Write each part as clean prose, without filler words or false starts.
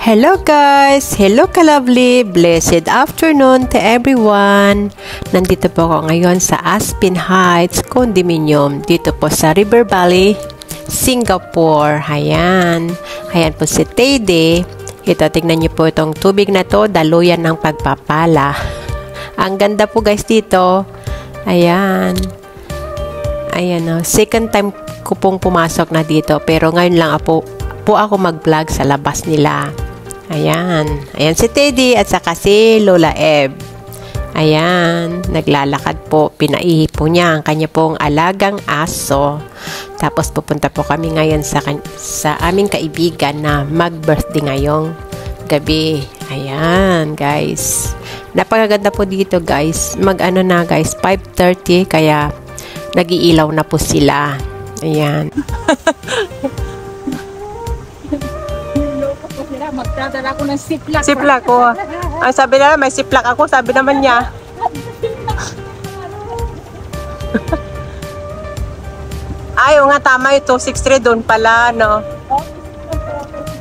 Hello guys! Hello ka-lovely! Blessed afternoon to everyone! Nandito po ako ngayon sa Aspen Heights Condominium dito po sa River Valley, Singapore. Ayan. Ayan po si Teddy. Ito, tignan niyo po itong tubig na to, daluyan ng pagpapala. Ang ganda po guys dito. Ayan. Ayan o. Second time ko pong pumasok na dito pero ngayon lang po ako mag-vlog sa labas nila. Ayan. Ayan si Teddy at saka si Lola Eb. Ayan. Naglalakad po. Pinaihi po niya ang kanya pong alagang aso. Tapos pupunta po kami ngayon sa aming kaibigan na mag-birthday ngayong gabi. Ayan guys. Napakaganda po dito guys. Mag-ano na guys. 5:30 kaya nag-iilaw na po sila. Ayan. Magdadala ko ng siplak. Siplak ko. Ang sabi nila may siplak ako. Sabi naman niya. Ay, nga tama ito. 263 doon pala, no?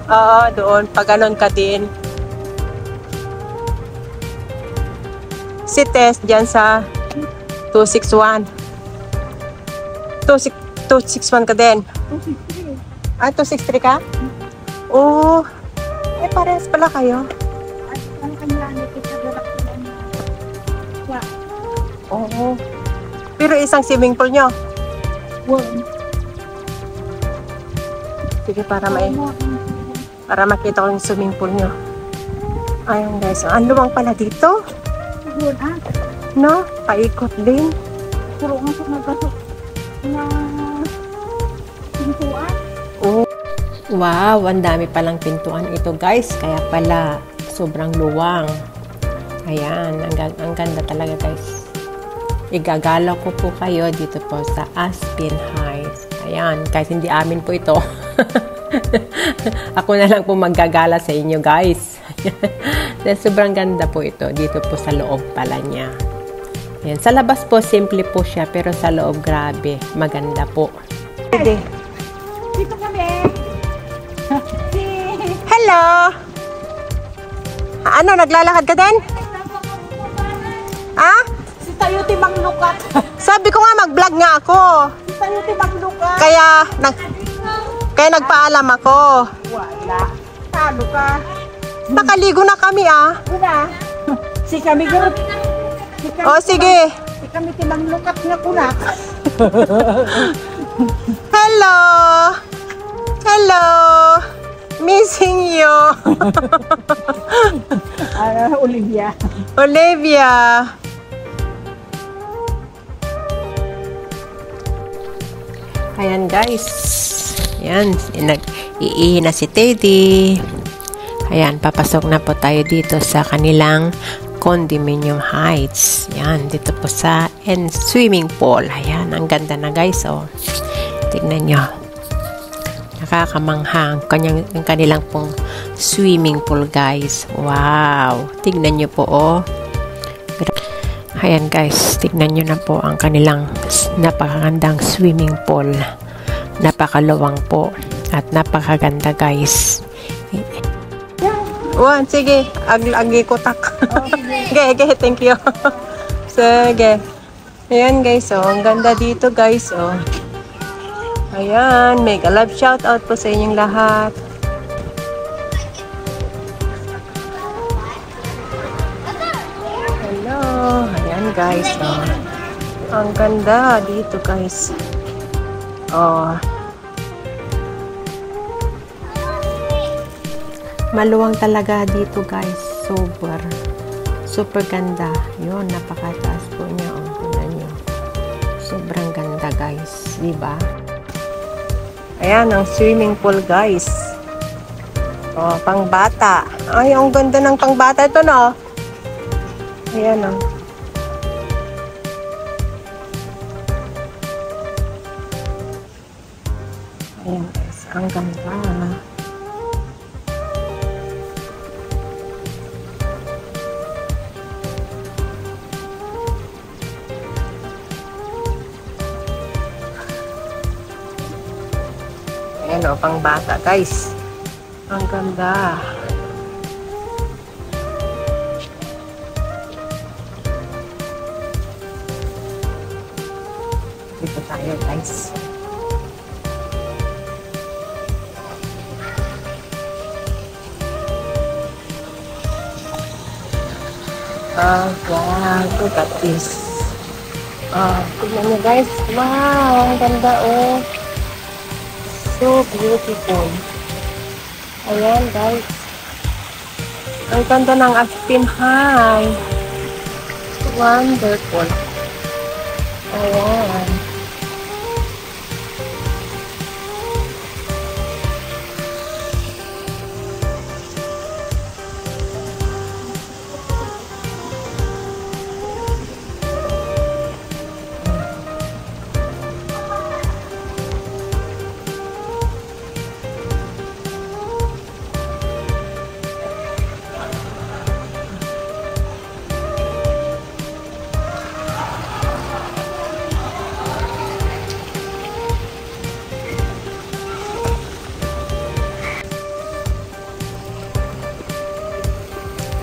Oo, doon. Pag ganon ka din. Si Tess dyan sa 261. 261 ka din. 263. Ah, 263 ka? Oo. Eh, parehas pala kayo. Oo. Pero isang swimming pool nyo? Sige, para makita ko yung swimming pool nyo. Ayun guys. Ang luwang pala dito. No? Paikot din. Puro nga sa nagbaso na pintuan. Oo. Wow, ang dami palang pintuan ito guys. Kaya pala sobrang luwang. Ayan, ang ganda talaga guys. Igagala ko po kayo dito po sa Aspen Heights. Ayan, guys, hindi amin po ito. Ako na lang po maggagala sa inyo guys. Sobrang ganda po ito. Dito po sa loob pala niya. Ayan, sa labas po simple po siya pero sa loob grabe. Maganda po. Dito kami. Hello! Ano, naglalakad ka din? Ah? Si tayo timang lukat. Sabi ko nga mag-vlog nga ako. Si tayo timang lukat. Kaya nagpaalam ako. Wala. Talo ka. Nakaligo na kami ah. Una. Si kami gurot. O sige. Si kami timang lukat nga kunak. Hello! Hello! Missing you! Olivia. Olivia! Ayan guys. Ayan. Iihi na si Teddy. Ayan. Papasok na po tayo dito sa kanilang Condominium Heights. Ayan. Dito po sa swimming pool. Ayan. Ang ganda na guys. Oh. Tignan nyo. Nakakamanghang yung kanilang pong swimming pool guys. Wow. Tignan nyo po oh. Ayan guys, tignan nyo na po ang kanilang napakagandang swimming pool. Napakaluwang po at napakaganda guys. Sige, agi ko tak. Okay, thank you. Sige. Ayan guys, oh, ang ganda dito guys, oh. Ayan, mega love shout out po sa inyong lahat. Guys, oh. Ang ganda dito guys. Oh. Maluwang talaga dito guys. Super ganda. Yun, napakataas po niya. Oh, tingnan nyo. Sobrang ganda guys. Diba? Ayan, ang swimming pool guys. Oh, pang bata. Ay, ang ganda ng pang bata ito no. Ayan oh. Ayan guys, ang ganda. Ayan o, pang bata guys. Ang ganda. tayo, guys. Oh, wow. Look at this. Oh, tignan nyo, guys. Wow, ang ganda, oh. So beautiful. Ayan, guys. Ang ganda ng Aspen High. Wonderful. Ayan.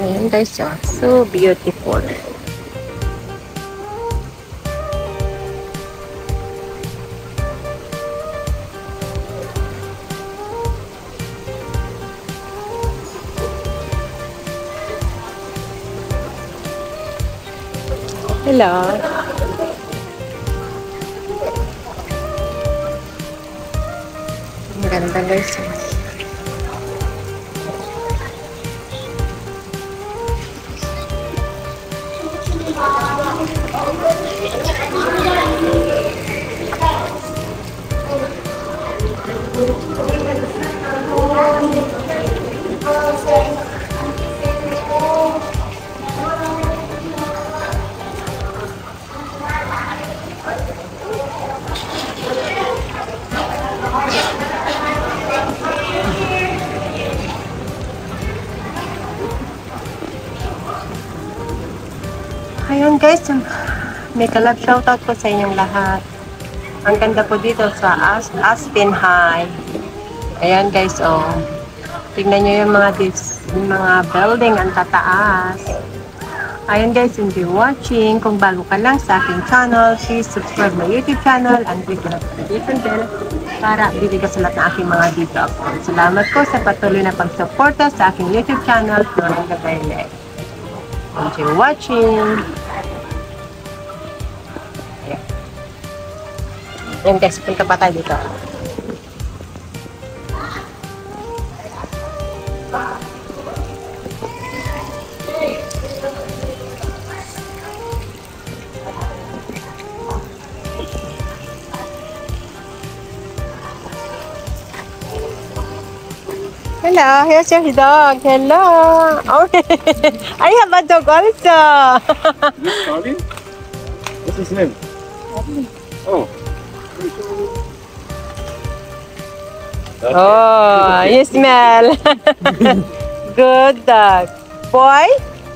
Ayan guys, oh, so beautiful. Hello. Ang ganda guys. Ayun guys, may kalab shoutout po sa inyong lahat. Ang ganda po dito sa Aspen High. Ayan guys, oh. Tignan nyo yung mga building ang tataas. Ayun guys, enjoy watching. Kung bago ka lang sa aking channel, please subscribe my YouTube channel and click the notification bell para update ka sa lahat ng aking mga video upload. Salamat po sa patuloy na pagsuporta sa aking YouTube channel, Florida Gabriele. Enjoy watching. Ayan guys, punta pa tayo dito. Hello, here's your dog. Hello. Oh, I have a dog also. This Charlie? What's his name? Oh. Oh, you smell. Good dog. Boy?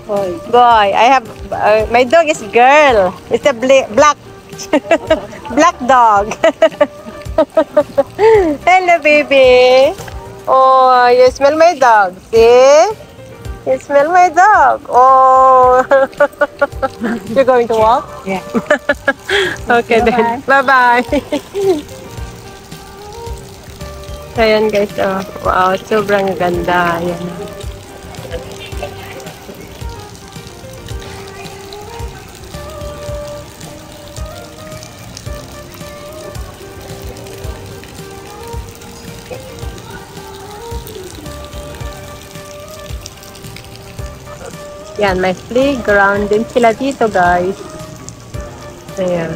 Boy. I have, my dog is girl. It's a black, black dog. Hello, baby. Oh, you smell my dog. See? You smell my dog. Oh. You're going to walk? Yeah. Okay then. Bye-bye. Ayan guys, oh. Wow, sobrang ganda. Ayan. Yan, may playground din sila dito guys. Ayan.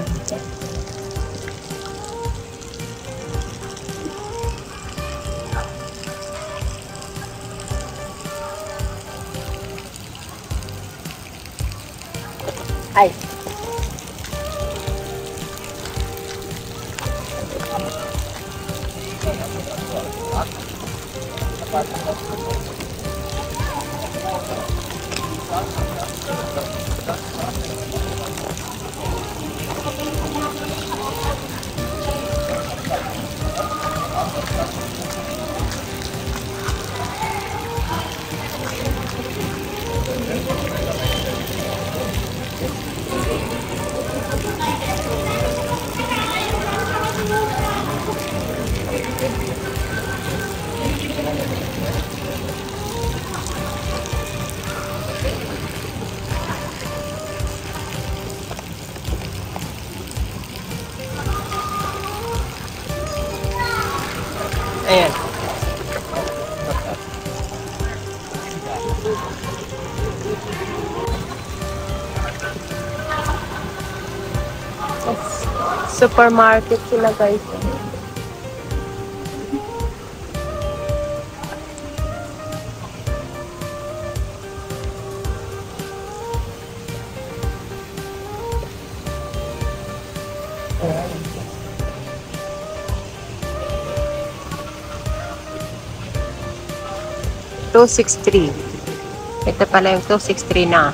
Ay. Ayan. Supermarket sila guys. $263. Ito pala yung 263 na.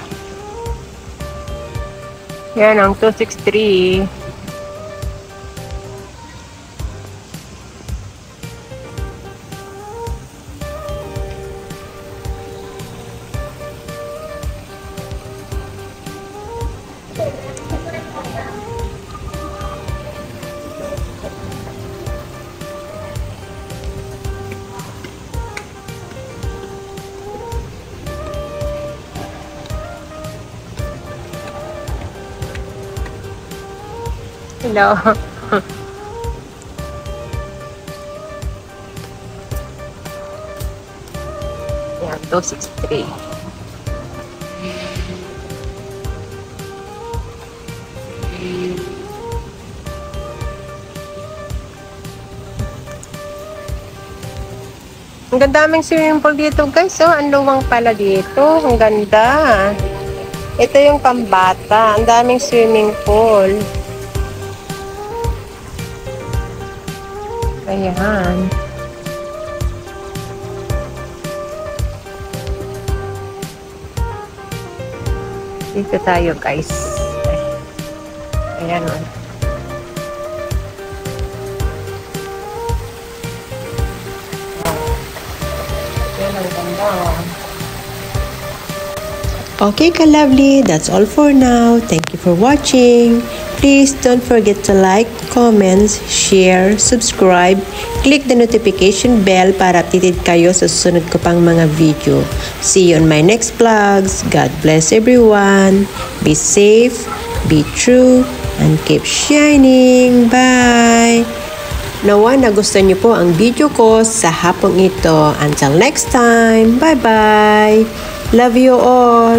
Yan ang 263. Hello. Yan, 263. Ang gandaming swimming pool dito guys. Oh, ang luwang pala dito. Ang ganda. Ito yung pambata. Ang daming swimming pool. Ayan. Dito tayo guys. Ayan o. Ayan ang ganda. Okay, ka-lovely, that's all for now. Thank you for watching. Please don't forget to like, comments, share, subscribe, click the notification bell para updated kayo sa susunod ko pang mga video. See you on my next vlogs. God bless everyone. Be safe, be true, and keep shining. Bye! Nawa nagustuhan niyo po ang video ko sa hapong ito. Until next time, bye-bye! Love you all!